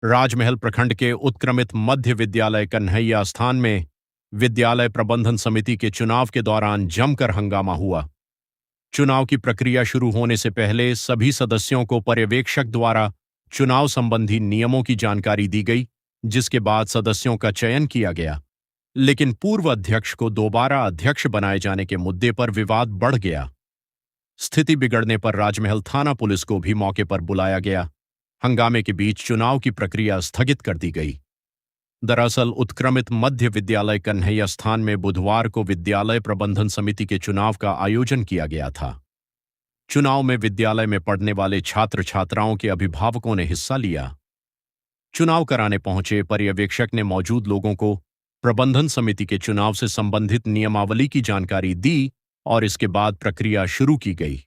राजमहल प्रखंड के उत्क्रमित मध्य विद्यालय कन्हैया स्थान में विद्यालय प्रबंधन समिति के चुनाव के दौरान जमकर हंगामा हुआ। चुनाव की प्रक्रिया शुरू होने से पहले सभी सदस्यों को पर्यवेक्षक द्वारा चुनाव संबंधी नियमों की जानकारी दी गई, जिसके बाद सदस्यों का चयन किया गया। लेकिन पूर्व अध्यक्ष को दोबारा अध्यक्ष बनाए जाने के मुद्दे पर विवाद बढ़ गया। स्थिति बिगड़ने पर राजमहल थाना पुलिस को भी मौके पर बुलाया गया। हंगामे के बीच चुनाव की प्रक्रिया स्थगित कर दी गई। दरअसल उत्क्रमित मध्य विद्यालय कन्हैया स्थान में बुधवार को विद्यालय प्रबंधन समिति के चुनाव का आयोजन किया गया था। चुनाव में विद्यालय में पढ़ने वाले छात्र छात्राओं के अभिभावकों ने हिस्सा लिया। चुनाव कराने पहुंचे पर्यवेक्षक ने मौजूद लोगों को प्रबंधन समिति के चुनाव से संबंधित नियमावली की जानकारी दी और इसके बाद प्रक्रिया शुरू की गई।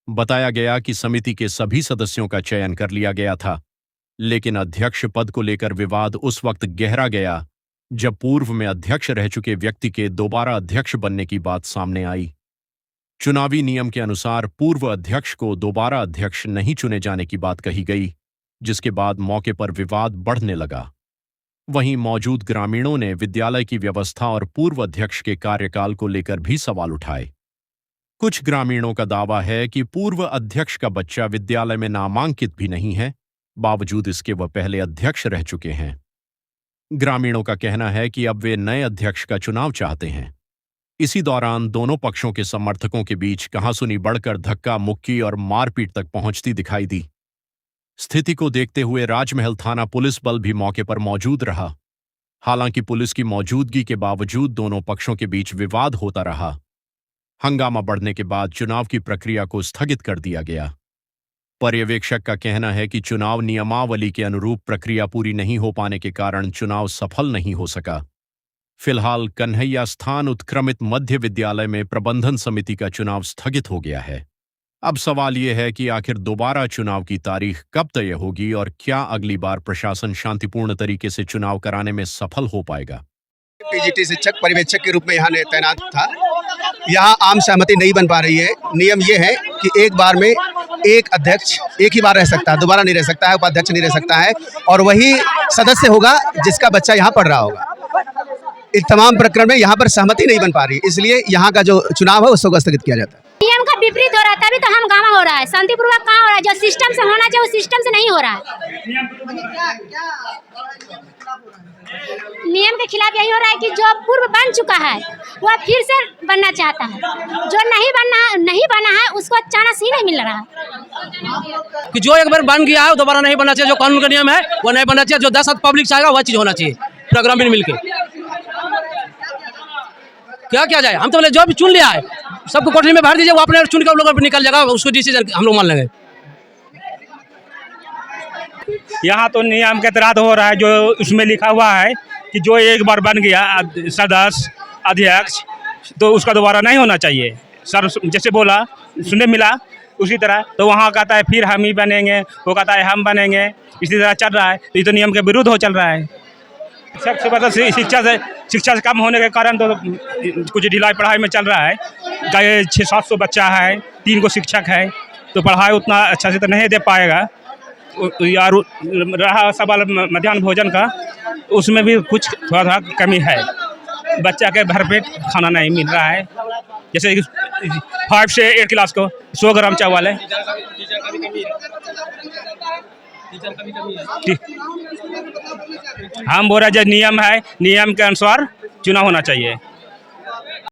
बताया गया कि समिति के सभी सदस्यों का चयन कर लिया गया था, लेकिन अध्यक्ष पद को लेकर विवाद उस वक्त गहरा गया जब पूर्व में अध्यक्ष रह चुके व्यक्ति के दोबारा अध्यक्ष बनने की बात सामने आई। चुनावी नियम के अनुसार पूर्व अध्यक्ष को दोबारा अध्यक्ष नहीं चुने जाने की बात कही गई, जिसके बाद मौके पर विवाद बढ़ने लगा। वहीं मौजूद ग्रामीणों ने विद्यालय की व्यवस्था और पूर्व अध्यक्ष के कार्यकाल को लेकर भी सवाल उठाए। कुछ ग्रामीणों का दावा है कि पूर्व अध्यक्ष का बच्चा विद्यालय में नामांकित भी नहीं है, बावजूद इसके वह पहले अध्यक्ष रह चुके हैं। ग्रामीणों का कहना है कि अब वे नए अध्यक्ष का चुनाव चाहते हैं। इसी दौरान दोनों पक्षों के समर्थकों के बीच कहासुनी बढ़कर धक्का मुक्की और मारपीट तक पहुंचती दिखाई दी। स्थिति को देखते हुए राजमहल थाना पुलिस बल भी मौके पर मौजूद रहा। हालांकि पुलिस की मौजूदगी के बावजूद दोनों पक्षों के बीच विवाद होता रहा। हंगामा बढ़ने के बाद चुनाव की प्रक्रिया को स्थगित कर दिया गया। पर्यवेक्षक का कहना है कि चुनाव नियमावली के अनुरूप प्रक्रिया पूरी नहीं हो पाने के कारण चुनाव सफल नहीं हो सका। फिलहाल कन्हैया स्थान उत्क्रमित मध्य विद्यालय में प्रबंधन समिति का चुनाव स्थगित हो गया है। अब सवाल यह है कि आखिर दोबारा चुनाव की तारीख कब तय होगी और क्या अगली बार प्रशासन शांतिपूर्ण तरीके से चुनाव कराने में सफल हो पाएगा। पीजीटी शिक्षक पर्यवेक्षक के रूप में यहाँ तैनात था। यहाँ आम सहमति नहीं बन पा रही है। नियम ये है कि एक बार में एक अध्यक्ष एक ही बार रह सकता है, दोबारा नहीं रह सकता है, उपाध्यक्ष नहीं रह सकता है, और वही सदस्य होगा जिसका बच्चा यहाँ पढ़ रहा होगा। इस तमाम प्रकरण में यहाँ पर सहमति नहीं बन पा रही, इसलिए यहाँ का जो चुनाव है उसको स्थगित किया जाता है। नियम का विपरीत हो रहा है, तभी तो हंगामा हो रहा है। शांतिपूर्वक कहाँ हो रहा है? जो सिस्टम से होना चाहिए वो सिस्टम से नहीं हो रहा है। नियम के खिलाफ यही हो रहा है कि जो पूर्व बन चुका है वह फिर से बनना चाहता है, जो नहीं बना है उसको चांस ही नहीं मिल रहा है। कि जो एक बार बन गया है वो दोबारा नहीं बनना चाहिए। जो कानून का नियम है वो नहीं बनना चाहिए। जो 10 पब्लिक चाहेगा वह चीज होना चाहिए। प्रोग्राम में मिलके क्या किया जाए? हम तो बोले जो भी चुन लिया है सबको कोठरी में भर दीजिए, वो अपने चुन के लोगों पर निकल जाएगा, उसको डिसीजन हम लोग मान लेंगे। यहाँ तो नियम के तहत हो रहा है। जो उसमें लिखा हुआ है कि जो एक बार बन गया सदस्य अध्यक्ष तो उसका दोबारा नहीं होना चाहिए। सर जैसे बोला सुनने मिला उसी तरह, तो वहाँ कहता है फिर हम ही बनेंगे, वो कहता है हम बनेंगे, इसी तरह चल रहा है। तो ये तो नियम के विरुद्ध हो चल रहा है। शिक्षा से कम होने के कारण तो कुछ ढिलाई पढ़ाई में चल रहा है। 600-700 बच्चा है, 3 शिक्षक है, तो पढ़ाई उतना अच्छा से तो नहीं दे पाएगा। यार रहा सवाल मध्याह्न भोजन का, उसमें भी कुछ थोड़ा कमी है। बच्चा के भरपेट खाना नहीं मिल रहा है। जैसे 5 से 8 क्लास को 100 ग्राम चावल है। हम बोल रहे जो नियम है, नियम के अनुसार चुनाव होना चाहिए।